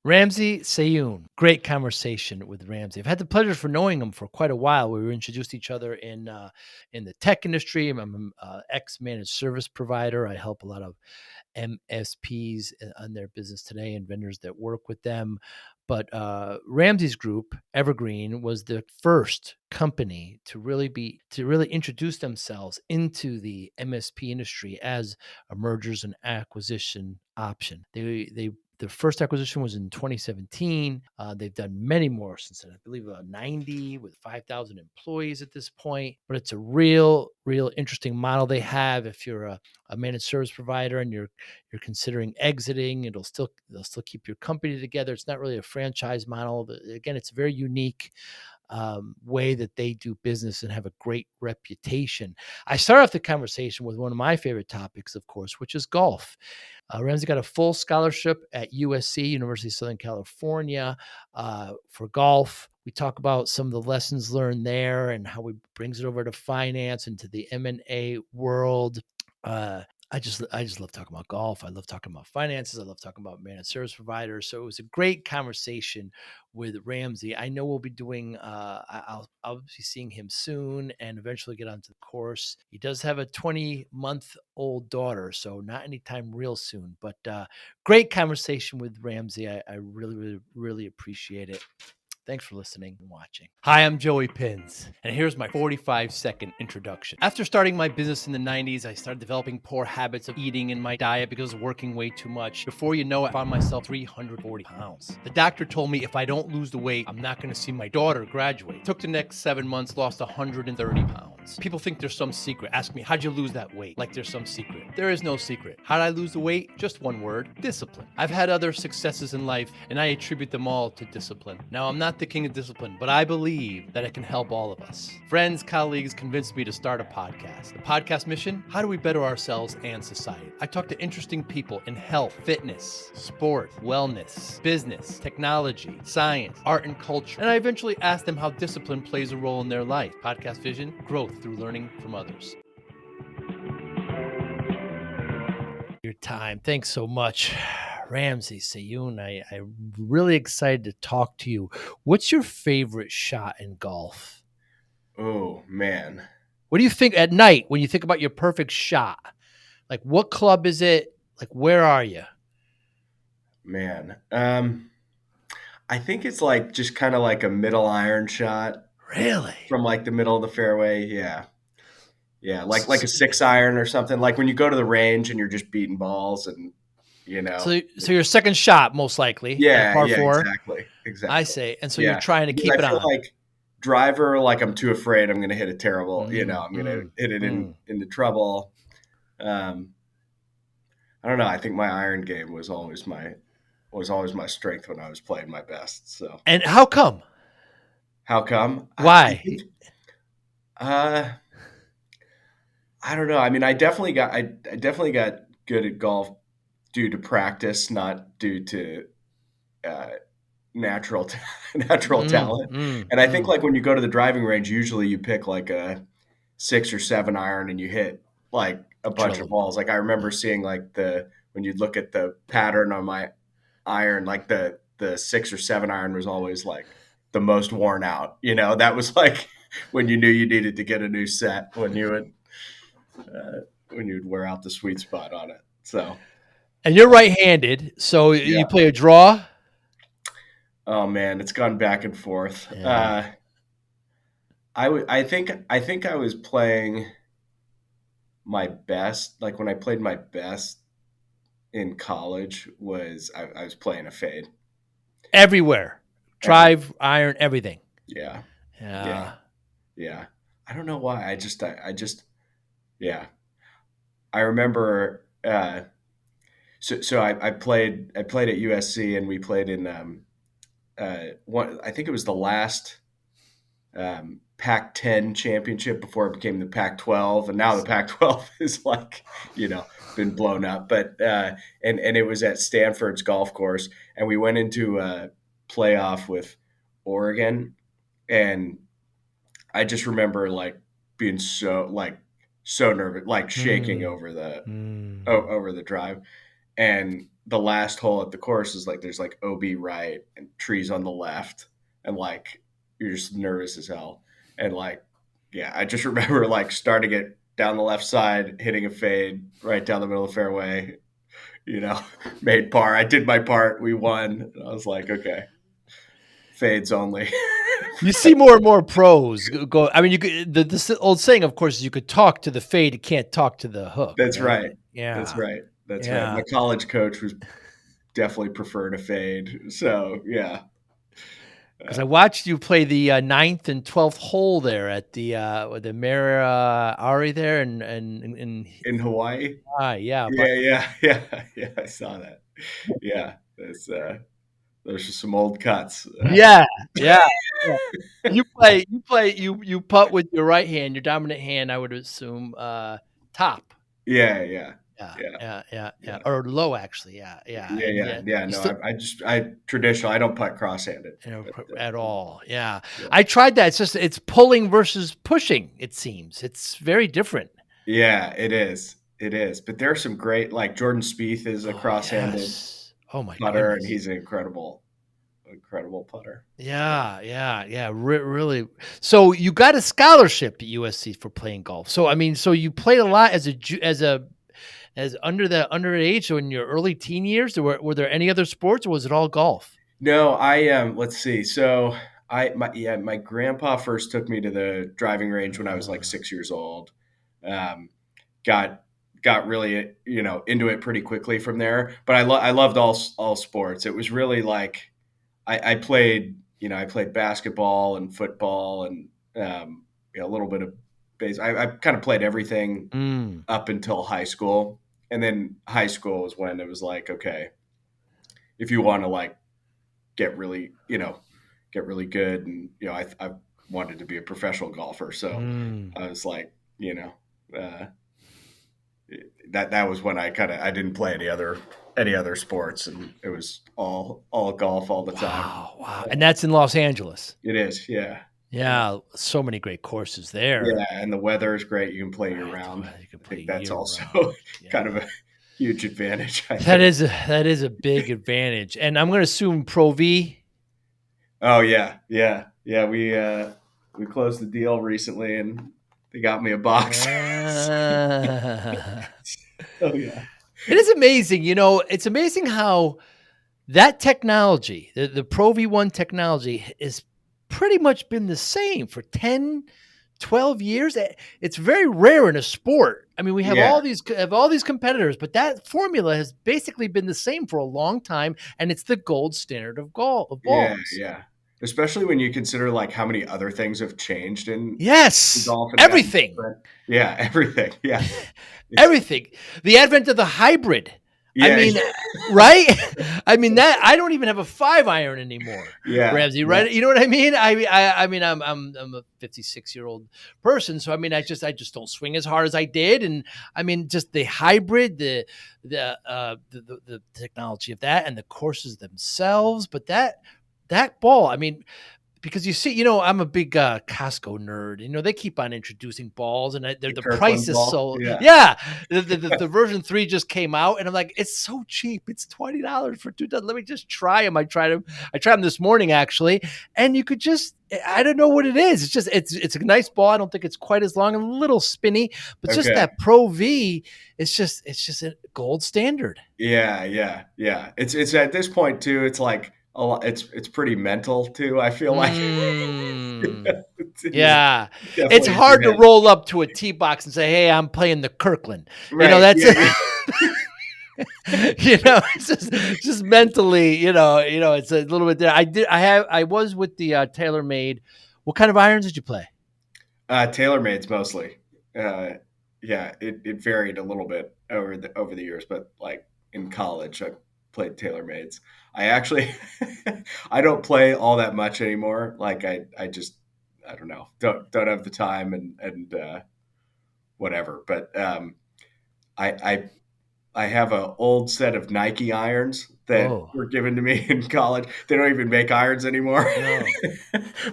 Ramsey Sahyoun. Great conversation with Ramsey. I've had the pleasure for knowing him for quite a while. We were introduced to each other in the tech industry. I'm an ex-managed service provider. I help a lot of MSPs on their business today and vendors that work with them. But Ramsey's group, Evergreen, was the first company to really introduce themselves into the MSP industry as a mergers and acquisition option. The first acquisition was in 2017. They've done many more since then. I believe about 90 with 5,000 employees at this point. But it's a real interesting model they have. If you're a managed service provider and you're considering exiting, they'll still keep your company together. It's not really a franchise model. Again, it's a very unique way that they do business and have a great reputation. I start off the conversation with one of my favorite topics, of course, which is golf. Ramsey got a full scholarship at USC, University of Southern California, for golf. We talk about some of the lessons learned there and how he brings it over to finance and to the M&A world. I just love talking about golf. I love talking about finances. I love talking about managed service providers. So it was a great conversation with Ramsey. I know we'll be doing, I'll be seeing him soon and eventually get onto the course. He does have a 20-month-old daughter, so not anytime real soon, but great conversation with Ramsey. I really appreciate it. Thanks for listening and watching. Hi, I'm Joey Pinz, and here's my 45-second introduction. After starting my business in the 90s, I started developing poor habits of eating in my diet because I was working way too much. Before you know it, I found myself 340 pounds. The doctor told me if I don't lose the weight, I'm not going to see my daughter graduate. Took the next 7 months, lost 130 pounds. People think there's some secret. Ask me, how'd you lose that weight? Like there's some secret. There is no secret. How'd I lose the weight? Just one word: discipline. I've had other successes in life, and I attribute them all to discipline. Now, I'm not the king of discipline, but I believe that it can help all of us. Friends, colleagues convinced me to start a podcast. The podcast mission: how do we better ourselves and society? I talk to interesting people in health, fitness, sport, wellness, business, technology, science, art, and culture. And I eventually ask them how discipline plays a role in their life. Podcast vision: growth through learning from others. Your time. Thanks so much, Ramsey Sahyoun. I'm really excited to talk to you. What's your favorite shot in golf? Oh, man. What do you think at night when you think about your perfect shot? Like, what club is it? Like, where are you? Man. I think it's like just kind of like a middle iron shot. Really? From like the middle of the fairway. Yeah. Yeah. Like a 6 iron or something. Like when you go to the range and you're just beating balls and, you know. So your second shot, most likely. Yeah. Par Yeah. four. Exactly. I say. And so you're trying to Because keep I it feel on. like driver, like I'm too afraid I'm going to hit it terrible. I'm going to hit it into trouble. I don't know. I think my iron game was always my strength when I was playing my best. So. And how come? How come? Why? I don't know. I mean, I definitely got good at golf due to practice, not due to natural talent. And I think like when you go to the driving range, usually you pick like a 6 or 7 iron and you hit like a bunch of balls. Like I remember seeing like when you look at the pattern on my iron, like the 6 or 7 iron was always like the most worn out. That was like when you knew you needed to get a new set when you would wear out the sweet spot on it. So. And you're right-handed, so you play a draw? Oh man, it's gone back and forth. Yeah. I think I was playing my best. Like when I played my best in college was I was playing a fade. Everywhere. Drive, iron, everything. Yeah. Yeah. Yeah. I don't know why. I just yeah. I remember so I played at USC and we played in I think it was the last Pac-10 championship before it became the Pac-12, and now the Pac-12 is like been blown up. But and it was at Stanford's golf course, and we went into a playoff with Oregon, and I just remember like being so nervous, like shaking over the drive, and the last hole at the course is like there's like OB right and trees on the left, and like you're just nervous as hell. And like, yeah, I just remember like starting it down the left side, hitting a fade right down the middle of the fairway, made par. I did my part. We won. I was like, okay, fades only. You see more and more pros go. I mean, you could, the old saying, of course, is you could talk to the fade, you can't talk to the hook. That's right. Yeah. That's right. That's right. Yeah. My college coach was definitely preferred a fade. So yeah. Because I watched you play the 9th and 12th hole there at the Mare Ari there in Hawaii. Yeah. Yeah. I saw that. Yeah. That's those are some old cuts. Yeah. You putt with your right hand, your dominant hand, I would assume, top. Yeah. Or low, actually. Yeah. No, I traditional. I don't putt cross-handed at all. Yeah. I tried that. It's pulling versus pushing. It seems it's very different. Yeah, it is. But there are some great, like Jordan Spieth is a cross-handed putter, and he's an incredible putter. Yeah. Really. So you got a scholarship at USC for playing golf. So I mean, so you played a lot as underage, so in your early teen years. Were there any other sports, or was it all golf? No, let's see. So my grandpa first took me to the driving range when I was like 6 years old. Got really into it pretty quickly from there. But I loved all sports. It was really like I played basketball and football and a little bit of base. I kind of played everything up until high school, and then high school was when it was like, okay, if you want to like get really good, and I wanted to be a professional golfer, so I was like, that was when I didn't play any other sports, and it was all golf all the time. Wow. And that's in Los Angeles. It is. Yeah. Yeah. So many great courses there. Yeah. And the weather is great. You can play year round. I think that's also kind of a huge advantage. That is a big advantage. And I'm going to assume Pro V. Oh yeah. We closed the deal recently, and they got me a box. Oh yeah. It is amazing. It's amazing how that technology, the Pro V1 technology, is pretty much been the same for 10, 12 years. It's very rare in a sport. I mean, we have all these competitors, but that formula has basically been the same for a long time, and it's the gold standard of balls. Yeah. Especially when you consider like how many other things have changed in golf. Everything. Yeah, everything. Yeah. Everything. The advent of the hybrid. Yeah, I mean, right? I mean that I don't even have a 5-iron anymore. Yeah, Ramsey, right? You know what I mean? I mean, I'm a 56-year-old person, so I mean, I just don't swing as hard as I did, and I mean, just the hybrid, the technology of that, and the courses themselves. But that ball, I mean, because you see, I'm a big Costco nerd. They keep on introducing balls, and the price is so The version 3 just came out, and I'm like, it's so cheap. It's $20 for 2. Let me just try them. I tried them this morning actually, and you could I don't know what it is. It's just it's a nice ball. I don't think it's quite as long and a little spinny, but just that Pro V, it's just a gold standard. Yeah. It's at this point too. It's like a lot. It's pretty mental too. I feel like. Yeah, it's hard to roll up to a tee box and say, "Hey, I'm playing the Kirkland." Right. That's it's just mentally, it's a little bit there. I was with the TaylorMade. What kind of irons did you play? TaylorMades mostly. It varied a little bit over the years, but like in college, I played TaylorMades. I actually, I don't play all that much anymore. Like I just, I don't know, don't have the time and whatever. But I have an old set of Nike irons that were given to me in college. They don't even make irons anymore. No.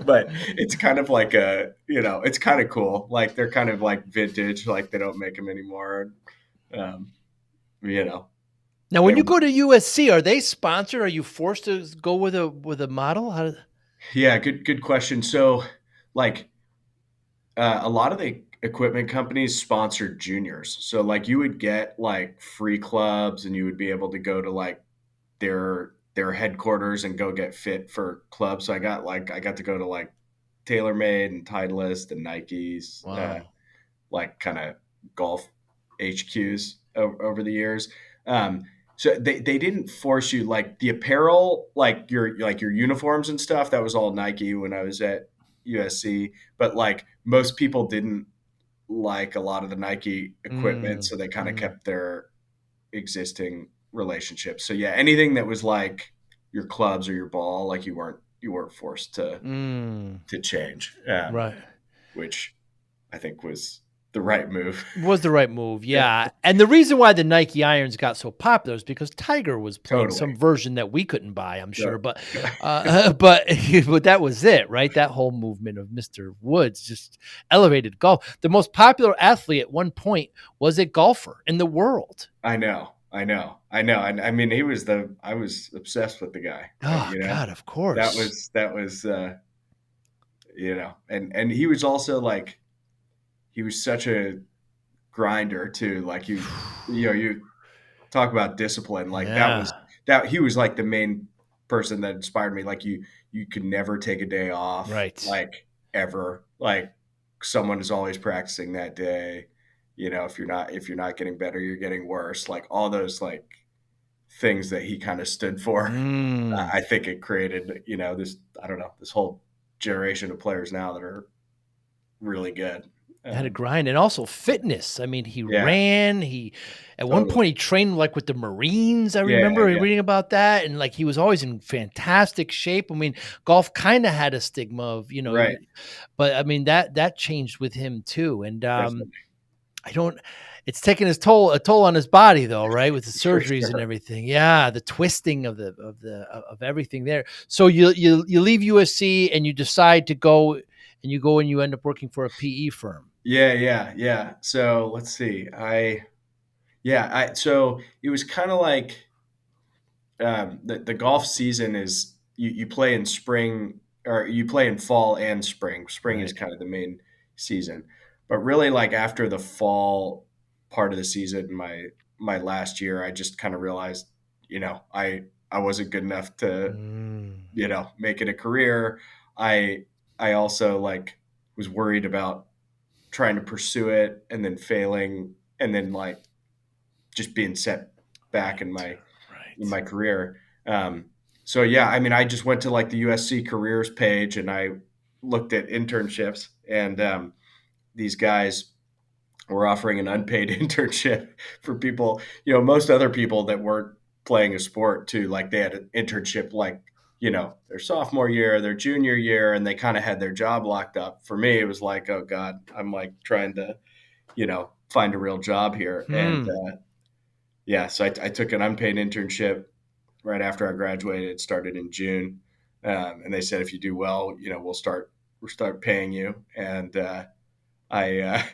But it's kind of like it's kind of cool. Like they're kind of like vintage. Like they don't make them anymore. Now, when you go to USC, are they sponsored? Are you forced to go with a model? Yeah, good question. So, like, a lot of the equipment companies sponsored juniors. So, like, you would get like free clubs, and you would be able to go to like their headquarters and go get fit for clubs. So I got to go to like TaylorMade and Titleist and Nikes, Wow. like kind of golf HQs over the years. Um, so they didn't force you like the apparel, like your uniforms and stuff. That was all Nike when I was at USC. But like most people didn't like a lot of the Nike equipment, so they kind of kept their existing relationships. So yeah, anything that was like your clubs or your ball, like you weren't forced to change, Right. which I think was the right move. Was the right move, yeah, and the reason why the Nike irons got so popular is because Tiger was playing Totally. some version that we couldn't buy, I'm Yeah. sure, but, but but that was it, right? That whole movement of Mr. Woods just elevated golf. The most popular athlete at one point was a golfer in the world. I know. And I mean, I was obsessed with the guy, Oh, God, of course. that was, and he was also like, he was such a grinder too. Like you talk about discipline. Like Yeah, that he was like the main person that inspired me. Like you could never take a day off, right. like ever. Like someone is always practicing that day. If you're not getting better, you're getting worse. Like all those like things that he kind of stood for. Mm. I think it created, this, I don't know, this whole generation of players now that are really good. Had to Um, grind and also fitness. I mean, he yeah, ran, he at one totally. point he trained like with the Marines. I Yeah, remember yeah, reading about that and like he was always in fantastic shape. I mean, golf kind of had a stigma of, right. but I mean that changed with him too. And Definitely. I don't it's taken a toll on his body though, right? With the For surgeries and sure. everything. Yeah, the twisting of everything there. So you leave USC and you decide to go and you end up working for a PE firm. Yeah, yeah, yeah. So let's see. So it was kind of like the golf season is you play in spring or you play in fall and spring. Spring is Right. kind of the main season, but really like after the fall part of the season, my last year, I just kind of realized, I wasn't good enough to Mm, make it a career. I I also like was worried about trying to pursue it and then failing and then like just being set back right. in Right. my career. So yeah, I mean, I just went to like the USC careers page and I looked at internships, and these guys were offering an unpaid internship for people. Most other people that weren't playing a sport too, like they had an internship like their sophomore year, their junior year, and they kind of had their job locked up. For me, it was like, oh God, I'm like trying to find a real job here. And Hmm. yeah, so I took an unpaid internship right after I graduated. Started in June, and they said if you do well, we'll start paying you. And I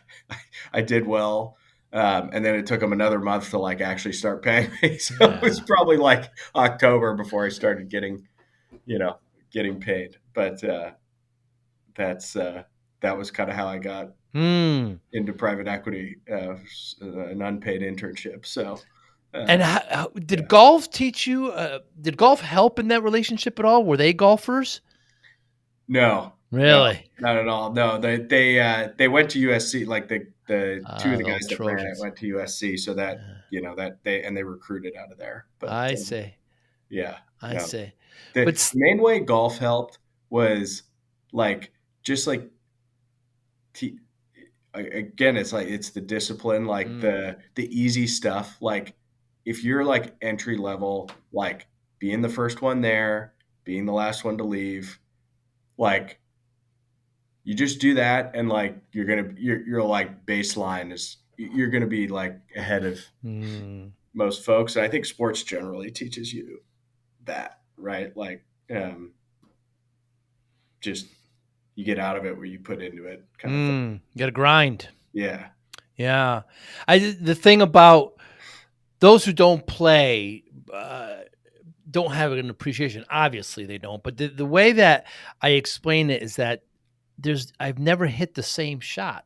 I did well, and then it took them another month to like actually start paying me. So it was Yeah. probably like October before I started you know getting paid. But that's that was kind of how I got Hmm. into private equity, an unpaid internship. So And uh, how did yeah. golf teach you? Did golf help in that relationship at all? Were they golfers? No, no, Really? not at all. No, they went to USC. Like the two of Ah, the the guys old that ran it Trojans. went to USC, so that Yeah. that they recruited out of there. But I see. yeah, I no, see. the But main way golf helped was like just like t- again, it's like it's the discipline, like mm, the easy stuff. Like if you're like entry level, like being the first one there, being the last one to leave, like you just do that and like you're like baseline is you're gonna be like ahead of mm, most folks. And I think sports generally teaches you that, right? Like just you get out of it where you put into it kind of thing. you got to grind. Yeah. Yeah. The thing about those who don't play don't have an appreciation. Obviously they don't, but the way that I explain it is that I've never hit the same shot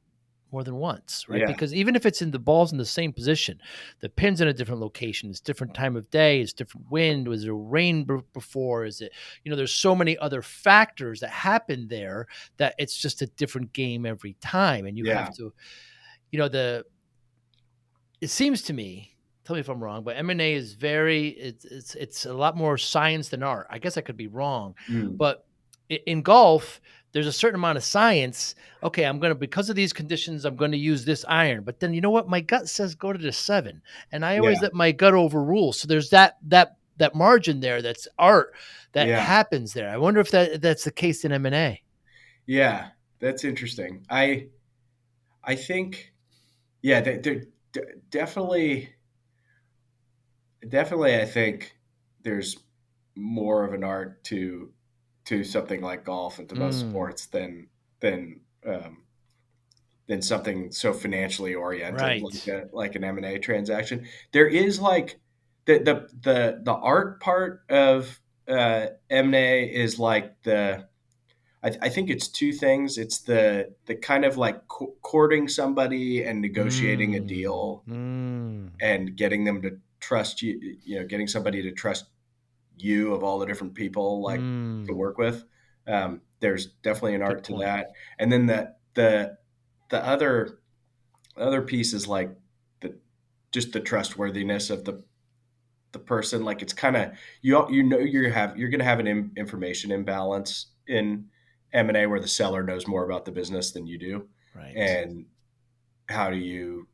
more than once, right? Yeah. Because even if it's in the ball's in the same position, the pin's in a different location, it's different time of day, it's different wind, was there rain before? Is it, there's so many other factors that happen there that it's just a different game every time. And you have Yeah. to, it seems to me, tell me if I'm wrong, but M&A is it's a lot more science than art. I guess I could be wrong, Mm. but in golf, there's a certain amount of science. Okay, because of these conditions, I'm going to use this iron. But then you know what? My gut says go to the 7, and I always Yeah. let my gut overrule. So there's that margin there. That's art that Yeah. happens there. I wonder if that's the case in M&A. Yeah. That's interesting. I think, yeah, they're definitely, I think there's more of an art to something like golf and to most Mm, sports than um, than something so financially oriented right. like an M&A transaction. There is like the art part of M&A is like I think it's two things. It's the kind of like courting somebody and negotiating a Mm, deal mm, and getting them to trust you, getting somebody to trust you of all the different people like to mm. work with. There's definitely an Good art to point. that. And then the other piece is like the just the trustworthiness of the person. Like it's kind of you're going to have an information imbalance in M&A where the seller knows more about the business than you do, Right. and how do you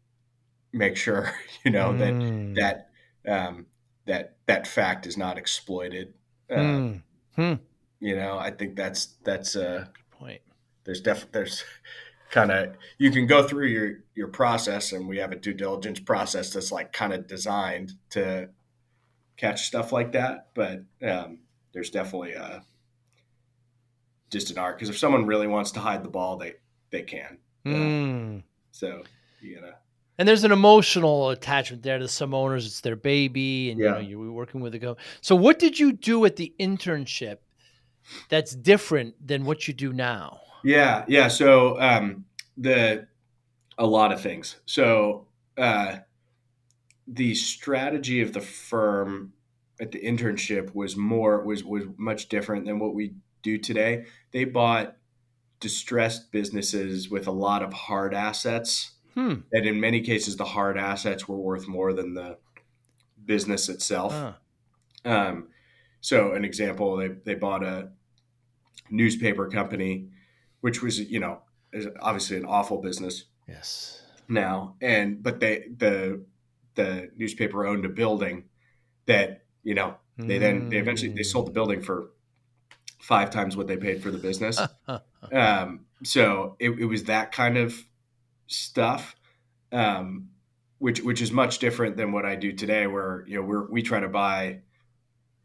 make sure that Mm. that um, that fact is not exploited. Uh, Hmm. Hmm. I think that's Good point. there's kind of you can go through your process, and we have a due diligence process that's like kind of designed to catch stuff like that. But there's definitely just an art because if someone really wants to hide the ball, they can. Uh, Hmm. so you know, And there's an emotional attachment there to some owners. It's their baby, and yeah. you're working with a go. So, what did you do at the internship that's different than what you do now? Yeah, yeah. So the a lot of things. So the strategy of the firm at the internship was much different than what we do today. They bought distressed businesses with a lot of hard assets. Hmm. And in many cases, the hard assets were worth more than the business itself. Huh. Um, so, an example, they bought a newspaper company, which was is obviously an awful business Yes. now, and but the newspaper owned a building that they eventually they sold the Hmm. building for 5 times what they paid for the business. So it was that kind of stuff, um, which is much different than what I do today, where we try to buy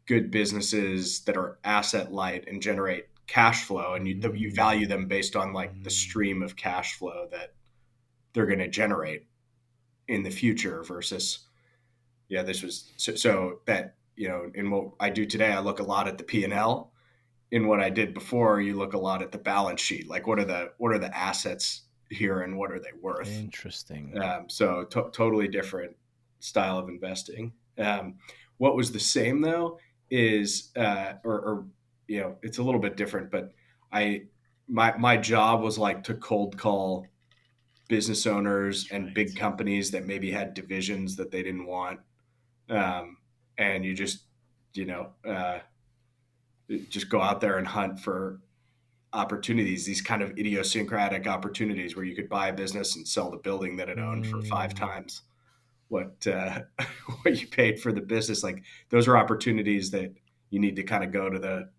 good businesses that are asset light and generate cash flow, and you value them based on like the stream of cash flow that they're going to generate in the future versus this was so that in what I do today, I look a lot at the P&L. In what I did before, you look a lot at the balance sheet, like what are the assets here and what are they worth. Interesting. So totally different style of investing. What was the same though is or it's a little bit different, but I my job was like to cold call business owners and big Right. companies that maybe had divisions that they didn't want, um, and you you know uh, just go out there and hunt for opportunities, these kind of idiosyncratic opportunities where you could buy a business and sell the building that it owned for five Mm. times what what you paid for the business. Like those are opportunities that you need to kind of go to the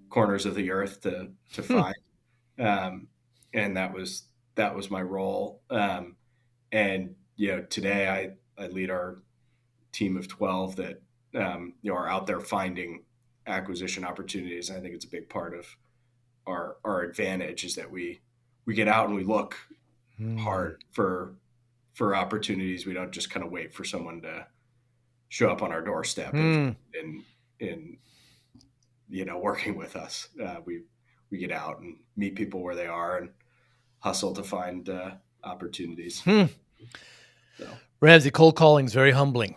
corners of the earth to Hmm. find. Um, and that was my role. And today I lead our team of 12 that are out there finding acquisition opportunities. And I think it's a big part of our advantage is that we get out and we look Hmm. hard for opportunities. We don't just kind of wait for someone to show up on our doorstep Hmm. in working with us. We get out and meet people where they are and hustle to find opportunities. So Ramsey, cold calling is very humbling.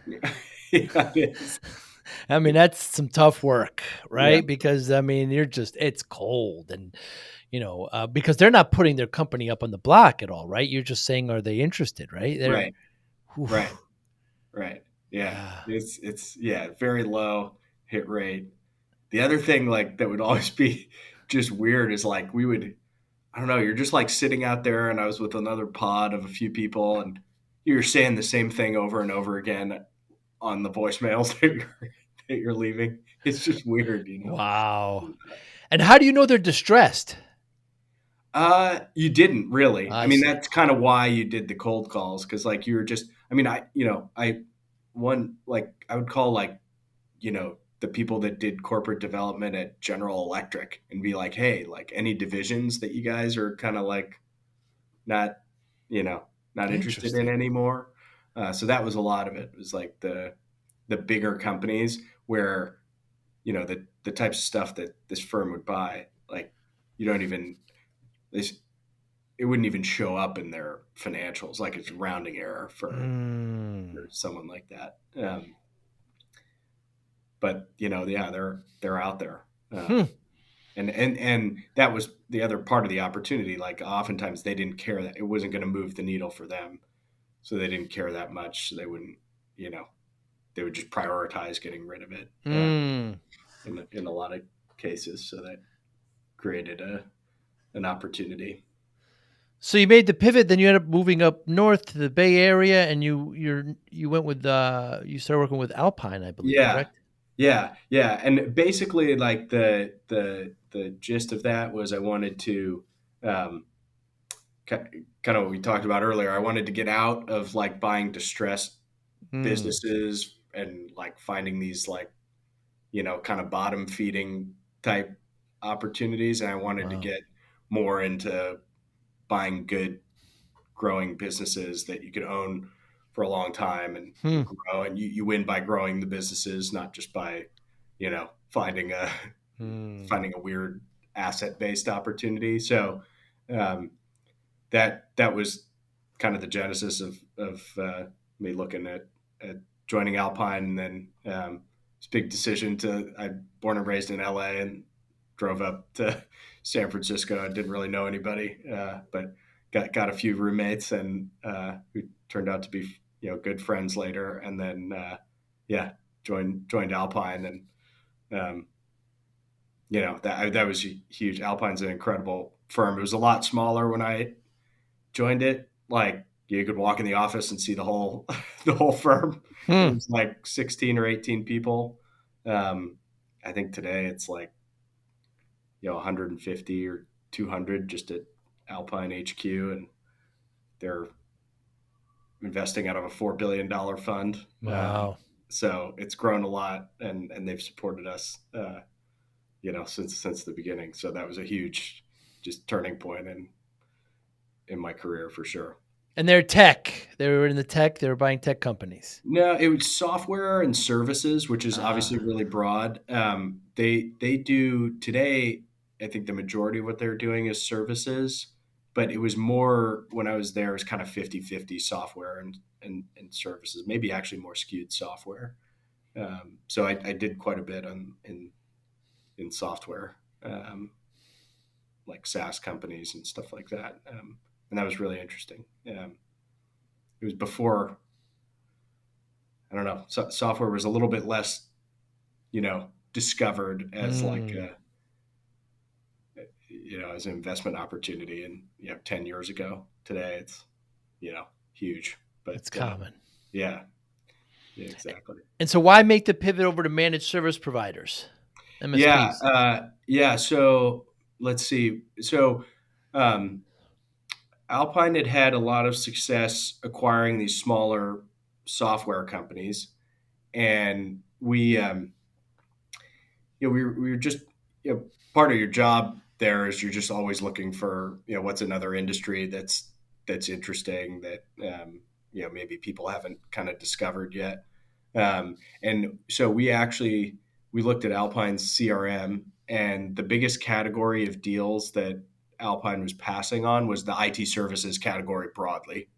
yeah, it is. I mean, that's some tough work, Yeah, right? Because I mean, it's cold and, because they're not putting their company up on the block at all, right? You're just saying, are they interested, right? right, Oof, right, right. Yeah, yeah, it's very low hit rate. The other thing like that would always be just weird is like we would, I don't know, you're just like sitting out there and I was with another pod of a few people and you're saying the same thing over and over again on the voicemails that you're leaving. It's just weird, wow. And how do you know they're distressed? You didn't really. I I mean, see. that's kind of why you did the cold calls because like you were just. I mean, I would call like the people that did corporate development at General Electric and be like, hey, like any divisions that you guys are kind of like not, you know, not interested in Interesting. anymore. So that was a lot of it. It was like the bigger companies where the types of stuff that this firm would buy, like you don't even this it wouldn't even show up in their financials. Like it's a rounding error for Mm. someone like that. But yeah, they're out there. Hmm. And that was the other part of the opportunity. Like oftentimes they didn't care that it wasn't going to move the needle for them. So they didn't care that much. So they wouldn't, they would just prioritize getting rid of it Mm. in a lot of cases. So that created an opportunity. So you made the pivot, then you ended up moving up north to the Bay Area, and you went with you started working with Alpine, I believe, Yeah, correct? yeah. And basically, like the gist of that was I wanted to um, kind of what we talked about earlier. I wanted to get out of like buying distressed Mm. businesses and like finding these like kind of bottom feeding type opportunities, and I wanted to Wow. get more into buying good growing businesses that you could own for a long time Hmm. and grow. And you win by growing the businesses, not just by, finding a Hmm. finding a weird asset based opportunity. So um, that was kind of the genesis of me looking at joining Alpine, and then it's a big decision to. I born and raised in LA and drove up to San Francisco. I didn't really know anybody, but got a few roommates and who turned out to be good friends later. And then yeah, joined Alpine, and that was huge. Alpine's an incredible firm. It was a lot smaller when I joined it. Like you could walk in the office and see the whole the whole firm. It Hmm. was like 16 or 18 people. Um, I think today it's like 150 or 200 just at Alpine HQ, and they're investing out of a $4 billion fund. Wow. So it's grown a lot, and they've supported us, since the beginning. So that was a huge, just turning point in my career for sure. And they're tech. They were in the tech. They were buying tech companies. No, it was software and services, which is obviously Ah. really broad. They do today. I think the majority of what they're doing is services, but it was more when I was there. It was kind of 50-50 software and services. Maybe actually more skewed software. So I did quite a bit in software, like SaaS companies and stuff like that, and that was really interesting. It was before, I don't know, software was a little bit less discovered as like Hmm. as an investment opportunity. And 10 years ago, today it's huge. But It's common. yeah, yeah, exactly. And so why make the pivot over to managed service providers, Yeah, MSPs? yeah. So let's see. So um, Alpine had a lot of success acquiring these smaller software companies, and we were just part of your job there is you're just always looking for what's another industry that's interesting that maybe people haven't kind of discovered yet. And so we looked at Alpine's CRM, and the biggest category of deals that Alpine was passing on was the IT services category broadly,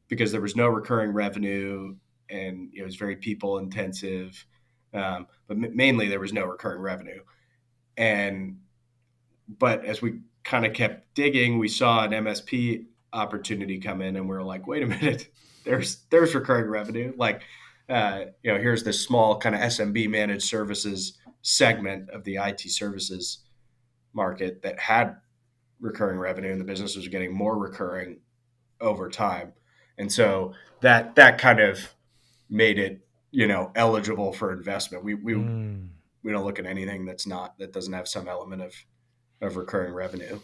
because there was no recurring revenue and it was very people intensive. But mainly there was no recurring revenue. But as we kind of kept digging, we saw an MSP opportunity come in, and we were like, wait a minute, there's recurring revenue. Like, here's this small kind of SMB managed services segment of the IT services market that had recurring revenue, and the business was getting more recurring over time. And so that kind of made it, eligible for investment. We don't look at anything that doesn't have some element of recurring revenue.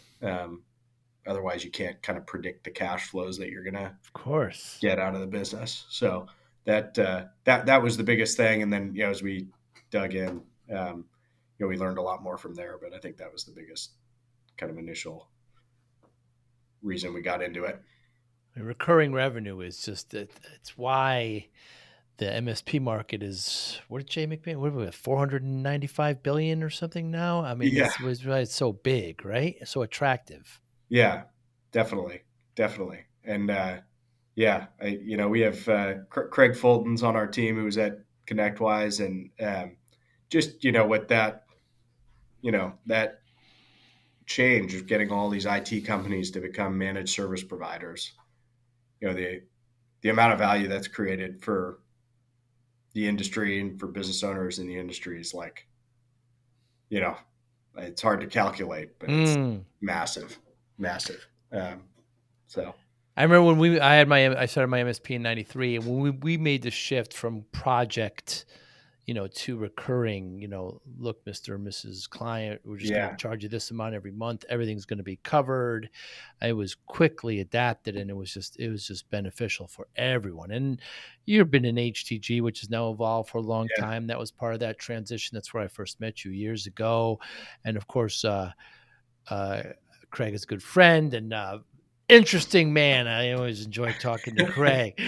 Otherwise, you can't kind of predict the cash flows that you're going to Of course get out of the business. So that was the biggest thing. And then, as we dug in, we learned a lot more from there. But I think that was the biggest kind of initial reason we got into it. Recurring revenue is just it's why the MSP market is, what did Jay McMahon, what are we at, 495 billion or something now? I mean, Yeah. it's why it's so big, right? So attractive. Yeah, definitely. And we have Craig Fulton's on our team, who was at ConnectWise, and just with that, that change of getting all these IT companies to become managed service providers, the amount of value that's created for the industry and for business owners in the industry is like, it's hard to calculate, but it's massive. So I remember when I started my MSP in '93, and when we made the shift from project, to recurring, look, Mr. and Mrs. Client, we're just going to charge you this amount every month. Everything's going to be covered. It was quickly adapted, and it was just beneficial for everyone. And you've been in HTG, which has now evolved for a long time. That was part of that transition. That's where I first met you years ago. And of course, Craig is a good friend and interesting man. I always enjoy talking to Craig.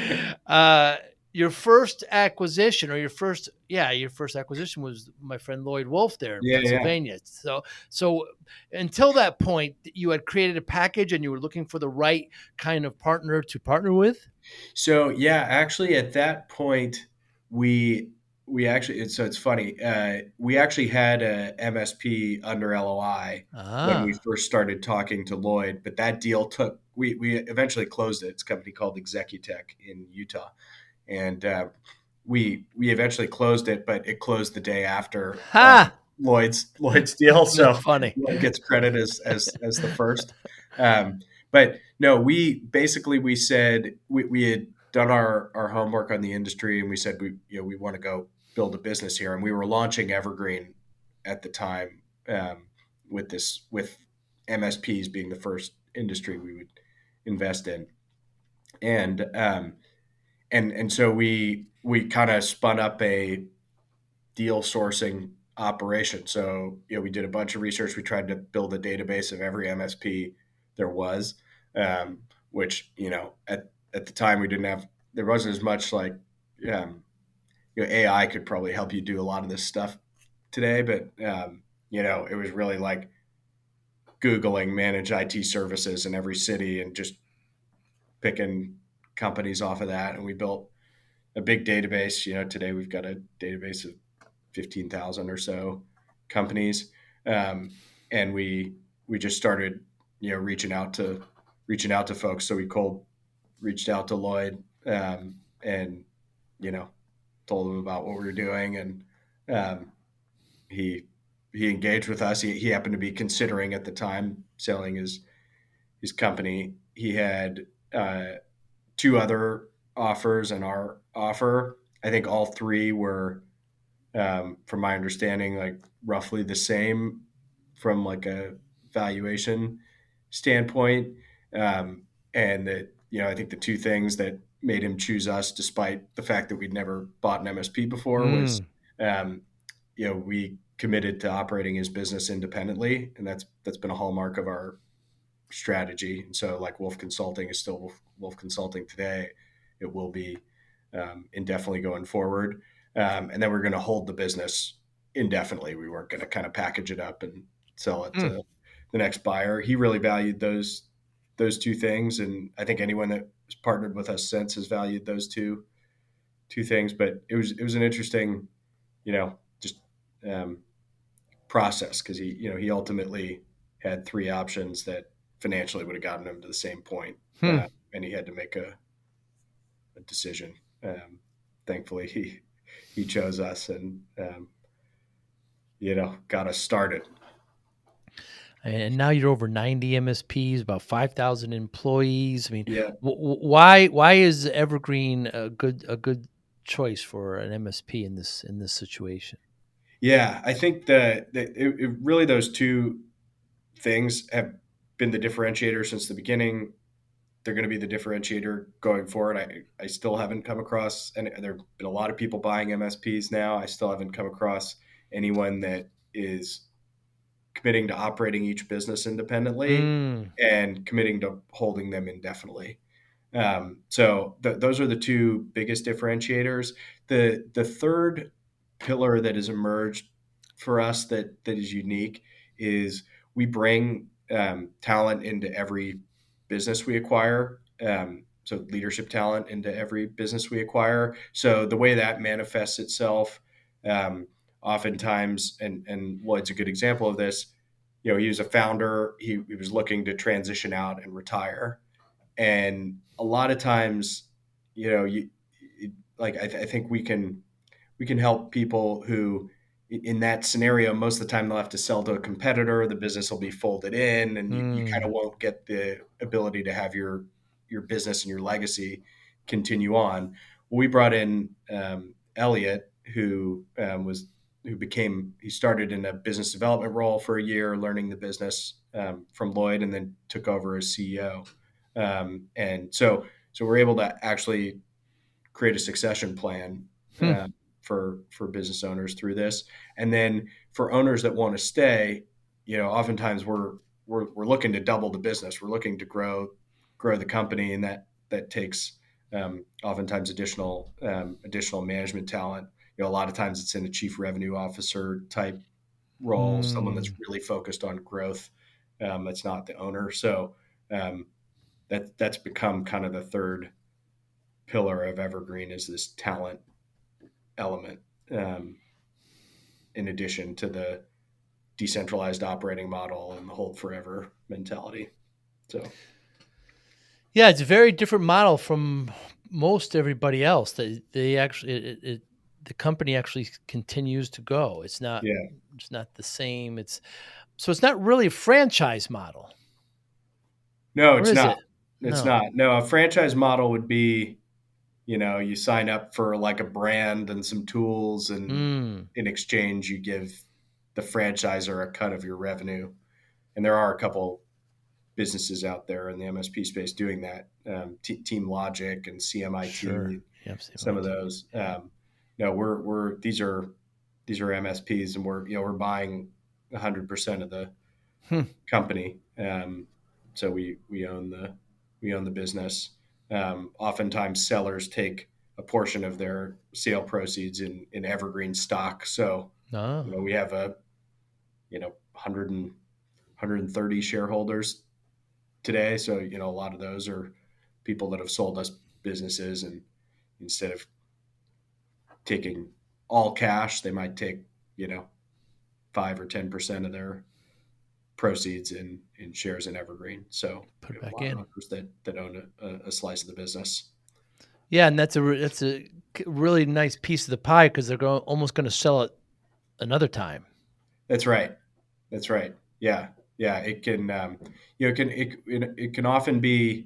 Your first acquisition, or your first acquisition was my friend Lloyd Wolf there in Pennsylvania. So until that point, you had created a package and you were looking for the right kind of partner to partner with. So actually at that point, we actually, it's funny. We actually had a MSP under LOI when we first started talking to Lloyd, but that deal we eventually closed it. It's a company called Executech in Utah. And we eventually closed it, but it closed the day after Lloyd's deal. So funny. Lloyd gets credit as the first. But no, we said we had done our homework on the industry, and we said we want to go build a business here, and we were launching Evergreen at the time, with MSPs being the first industry we would invest in, and so we kind of spun up a deal sourcing operation. So we did a bunch of research. We tried to build a database of every MSP there was, which at the time there wasn't as much like AI could probably help you do a lot of this stuff today, but it was really like Googling managed IT services in every city and just picking companies off of that, and we built a big database. Today we've got a database of 15,000 or so companies, and we just started reaching out to folks. So we reached out to Lloyd, and told him about what we were doing, and he engaged with us. He happened to be considering at the time selling his company. He had two other offers and our offer. I think all three were, from my understanding, like roughly the same from like a valuation standpoint. And that, I think the two things that made him choose us, despite the fact that we'd never bought an MSP before, was, we committed to operating his business independently. And that's been a hallmark of our strategy. And so like Wolf Consulting is still Wolf Consulting today. It will be indefinitely going forward. And then we're going to hold the business indefinitely. We weren't going to kind of package it up and sell it to the next buyer. He really valued those two things, and I think anyone that has partnered with us since has valued those two things. But it was an interesting, just process, because he ultimately had three options that financially would have gotten him to the same point, and he had to make a decision. Thankfully, he chose us, and got us started. And now you're over 90 MSPs, about 5,000 employees. I mean, Yeah. why is Evergreen a good choice for an MSP in this situation? Yeah, I think that it really, those two things have been the differentiator since the beginning. They're going to be the differentiator going forward. I still haven't come across, and there have been a lot of people buying MSPs now. I still haven't come across anyone that is committing to operating each business independently and committing to holding them indefinitely. So those are the two biggest differentiators. The third pillar that has emerged for us that is unique is we bring talent into every business we acquire. So leadership talent into every business we acquire. So the way that manifests itself, oftentimes, and Lloyd's a good example of this. He was a founder. He was looking to transition out and retire, and a lot of times, I think we can help people who, in that scenario, most of the time they'll have to sell to a competitor. The business will be folded in, and you kind of won't get the ability to have your business and your legacy continue on. We brought in Elliot, who he started in a business development role for a year, learning the business from Lloyd, and then took over as CEO. And so we're able to actually create a succession plan for business owners through this. And then for owners that want to stay, oftentimes we're looking to double the business. We're looking to grow the company, and that takes oftentimes additional management talent. A lot of times it's in a chief revenue officer type role, someone that's really focused on growth. That's not the owner. So that's become kind of the third pillar of Evergreen, is this talent element, in addition to the decentralized operating model and the hold forever mentality. So, yeah, it's a very different model from most everybody else. They actually the company actually continues to go. It's not yeah, the same. It's not really a franchise model, no, or it's is not. it? It's No. not. No, a franchise model would be, you sign up for like a brand and some tools, and in exchange, you give the franchisor a cut of your revenue. And there are a couple businesses out there in the MSP space doing that. Team Logic and Sure. CMIT, Yep. some of CMIT. those. No, these are MSPs, and we're buying 100% of the company. So we own the business. Oftentimes sellers take a portion of their sale proceeds in Evergreen stock. So No. we have 130 shareholders today. So a lot of those are people that have sold us businesses, and instead of taking all cash, they might take 5 or 10% of their proceeds in shares in Evergreen. So Put it a back lot of in. owners that own a slice of the business. Yeah, and that's a really nice piece of the pie, because they're almost going to sell it another time. That's right. That's right. Yeah, yeah. It can it can often be,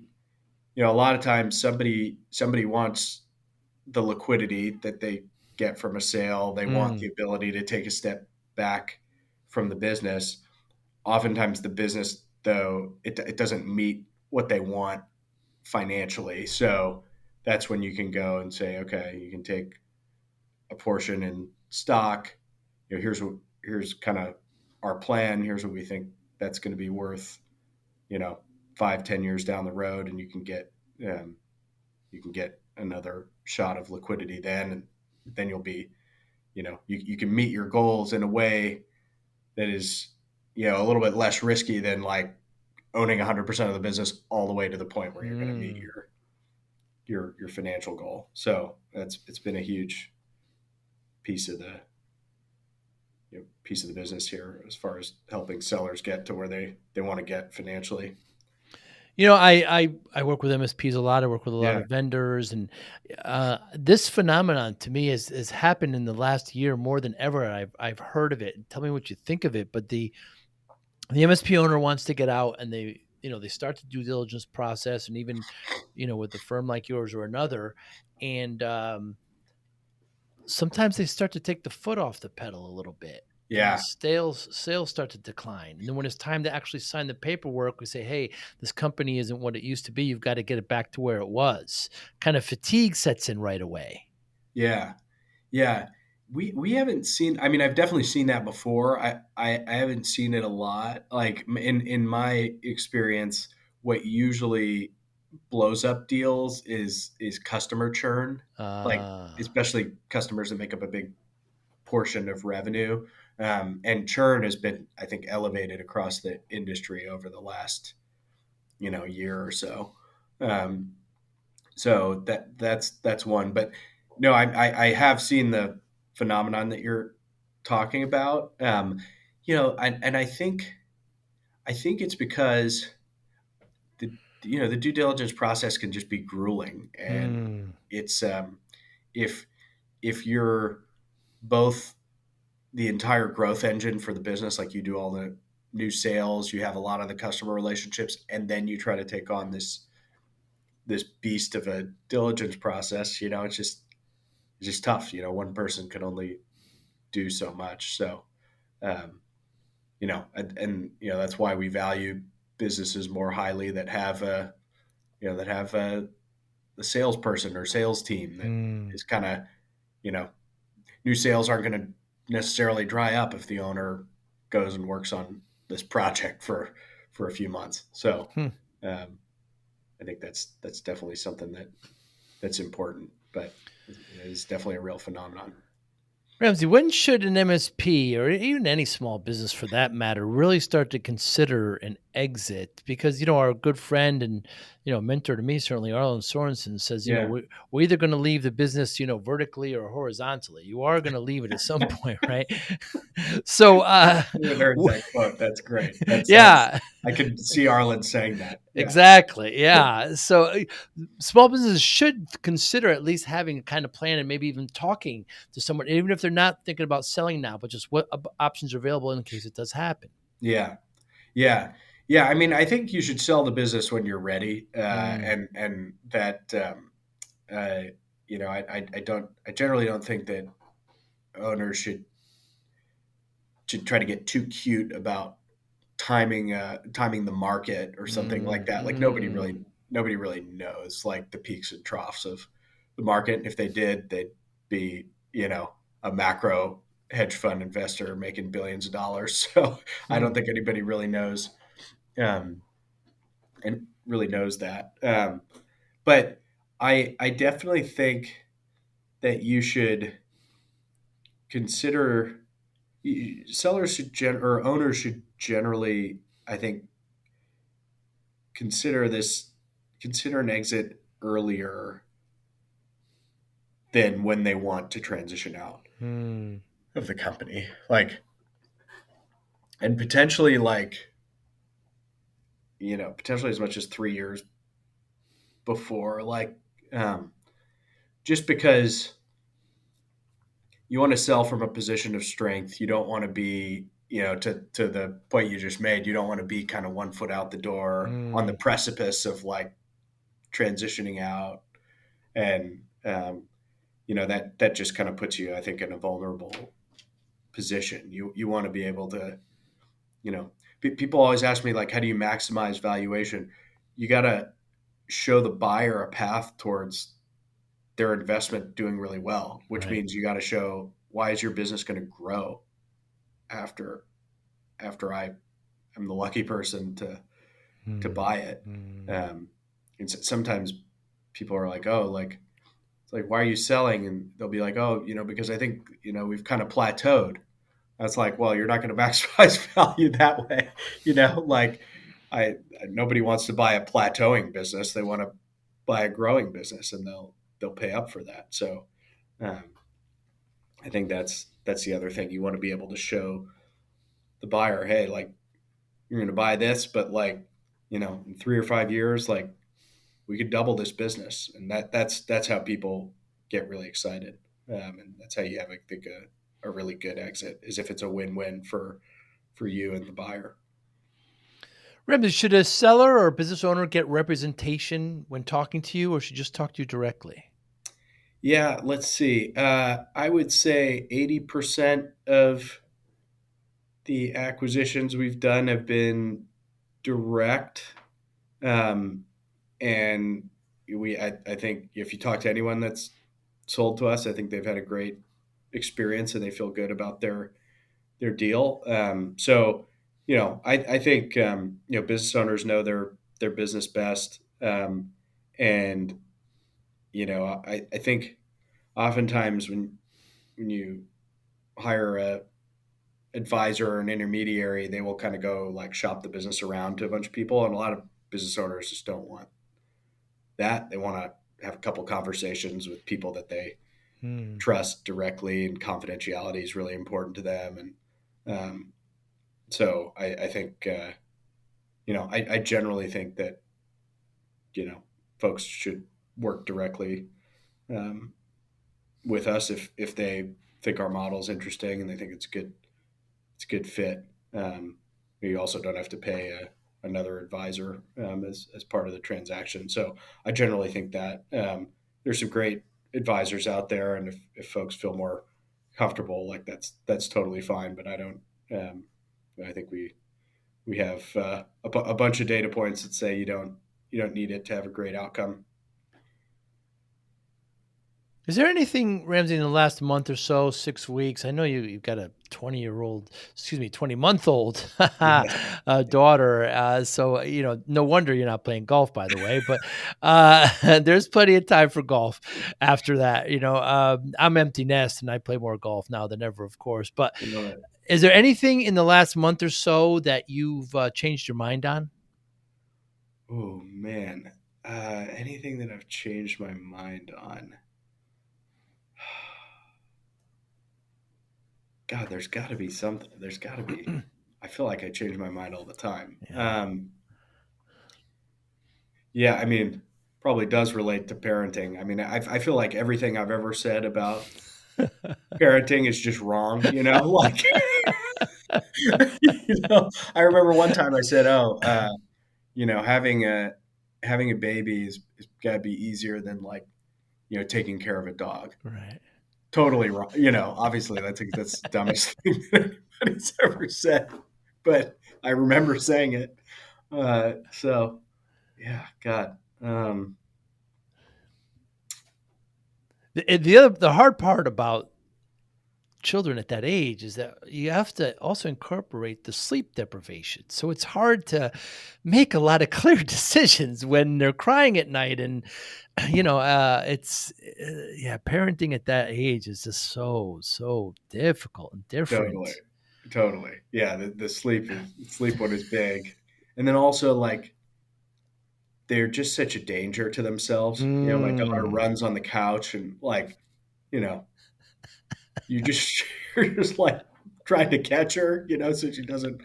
a lot of times somebody wants the liquidity that they get from a sale. They want the ability to take a step back from the business. Oftentimes the business, though, it doesn't meet what they want financially. So that's when you can go and say, okay, you can take a portion in stock. Here's kind of our plan. Here's what we think that's going to be worth, 5-10 years down the road, and you can get another shot of liquidity then, and then you'll be, you can meet your goals in a way that is, a little bit less risky than like owning 100% of the business all the way to the point where you're going to meet your financial goal. So it's been a huge piece of the piece of the business here as far as helping sellers get to where they want to get financially. I work with MSPs a lot. I work with a lot Yeah. of vendors, and this phenomenon to me has happened in the last year more than ever. I've heard of it. Tell me what you think of it. But the MSP owner wants to get out, and they start the due diligence process, and even with a firm like yours or another, and sometimes they start to take the foot off the pedal a little bit, and the Yeah. sales start to decline. And then when it's time to actually sign the paperwork, we say, "Hey, this company isn't what it used to be. You've got to get it back to where it was." Kind of fatigue sets in right away. Yeah. Yeah. We haven't seen, I mean, I've definitely seen that before. I haven't seen it a lot. Like in my experience, what usually blows up deals is customer churn, like Uh, especially customers that make up a big portion of revenue. And churn has been, I think, elevated across the industry over the last, year or so. Um, so that's one. But no, I have seen the phenomenon that you're talking about. And I think it's because the the due diligence process can just be grueling, and hmm, it's if you're both the entire growth engine for the business, like you do all the new sales, you have a lot of the customer relationships, and then you try to take on this beast of a diligence process. It's just tough. One person can only do so much. So, um, and that's why we value businesses more highly that have a salesperson or sales team that hmm, is kind of, you know, new sales aren't going to necessarily dry up if the owner goes and works on this project for a few months. So, hmm. um, I think that's definitely something that's important, but it's definitely a real phenomenon. Ramsey, when should an MSP or even any small business for that matter really start to consider an exit? Because, our good friend and, mentor to me, certainly Arlen Sorensen says, Yeah. we're either going to leave the business, vertically or horizontally. You are going to leave it at some point, right? So, I haven't heard that quote. That's great. That sounds. yeah, I could see Arlen saying that. Yeah. exactly. Yeah. So small businesses should consider at least having a kind of plan and maybe even talking to someone, even if they're not thinking about selling now, but just what options are available in case it does happen. Yeah. Yeah. Yeah. I mean, I think you should sell the business when you're ready, Mm, and that uh, I generally don't think that owners should try to get too cute about timing the market or something like mm, that. Like mm, nobody really knows like the peaks and troughs of the market. If they did, they'd be a macro hedge fund investor making billions of dollars. So I mm, don't think anybody really knows, um, and really knows that. But I definitely think that you should consider sellers or owners should generally, I think, consider this consider an exit earlier than when they want to transition out mm, of the company, like, and potentially like, potentially as much as 3 years before, like, um, just because you want to sell from a position of strength. You don't want to be, to the point you just made, you don't want to be kind of one foot out the door on the mm, precipice of like transitioning out. And that just kind of puts you, I think, in a vulnerable position. You want to be able to, you know, people always ask me like, how do you maximize valuation? You got to show the buyer a path towards their investment doing really well, which right. means you got to show, why is your business going to grow after I am the lucky person to Mm, buy it. mm, Um, and sometimes people are like, oh, like, like, why are you selling? And they'll be like, oh, because I think, we've kind of plateaued. That's like, well, you're not going to maximize value that way. Like I nobody wants to buy a plateauing business. They want to buy a growing business, and they'll pay up for that. So um, I think that's the other thing. You want to be able to show the buyer, hey, like, you're going to buy this, but like, in 3 or 5 years, like, we could double this business, and that's how people get really excited, and that's how you have, I think, a really good exit, is if it's a win-win for you and the buyer. Ramsey, should a seller or a business owner get representation when talking to you, or should just talk to you directly? Yeah, let's see. I would say 80% of the acquisitions we've done have been direct. Um, and I think if you talk to anyone that's sold to us, I think they've had a great experience and they feel good about their deal. So, I think, business owners know their business best. And, I think oftentimes when you hire a advisor or an intermediary, they will kind of go like shop the business around to a bunch of people. And a lot of business owners just don't want that. They want to have a couple conversations with people that they trust directly, and confidentiality is really important to them. And so I think, I generally think that, folks should work directly um, with us if they think our model is interesting and they think it's a good fit. You also don't have to pay another advisor as part of the transaction. So I generally think that there's some great advisors out there, and if folks feel more comfortable, like that's totally fine. But I don't. I think we have a bunch of data points that say you don't need it to have a great outcome. Is there anything, Ramsey, in the last month or so, 6 weeks? I know you've got a 20-month-old daughter. So, no wonder you're not playing golf, by the way. But there's plenty of time for golf after that. I'm empty nest and I play more golf now than ever, of course. But You know, is there anything in the last month or so that you've changed your mind on? oh man, anything that I've changed my mind on? God, there's got to be something. There's got to be. I feel like I change my mind all the time. Yeah. Yeah, I mean, probably does relate to parenting. I mean, I feel like everything I've ever said about parenting is just wrong. Like, I remember one time I said, "Oh, having a baby is got to be easier than, like, taking care of a dog." Right. Totally wrong. Obviously that's the dumbest thing that anybody's ever said, but I remember saying it. So yeah, God. The hard part about children at that age is that you have to also incorporate the sleep deprivation. So it's hard to make a lot of clear decisions when they're crying at night. And, yeah, parenting at that age is just so difficult and Totally, different. totally. Yeah, the sleep one is big, and then also, like, they're just such a danger to themselves. My daughter Mm, runs on the couch, and, like, you know, you just you're just like trying to catch her, so she doesn't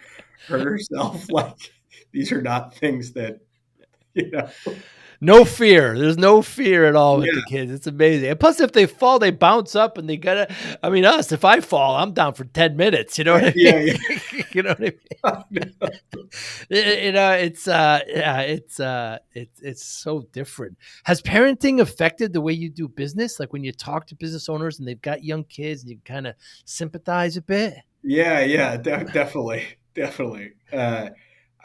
hurt herself. Like, these are not things that you know. no fear. There's no fear at all with the Yeah, kids. It's amazing. And plus, if they fall, they bounce up and they gotta. I mean, if I fall, I'm down for 10 minutes. You know what I mean? yeah, yeah. You know what I mean? Yeah, it's so different. Has parenting affected the way you do business? Like when you talk to business owners and they've got young kids, and you kind of sympathize a bit. Yeah, yeah, definitely, definitely. I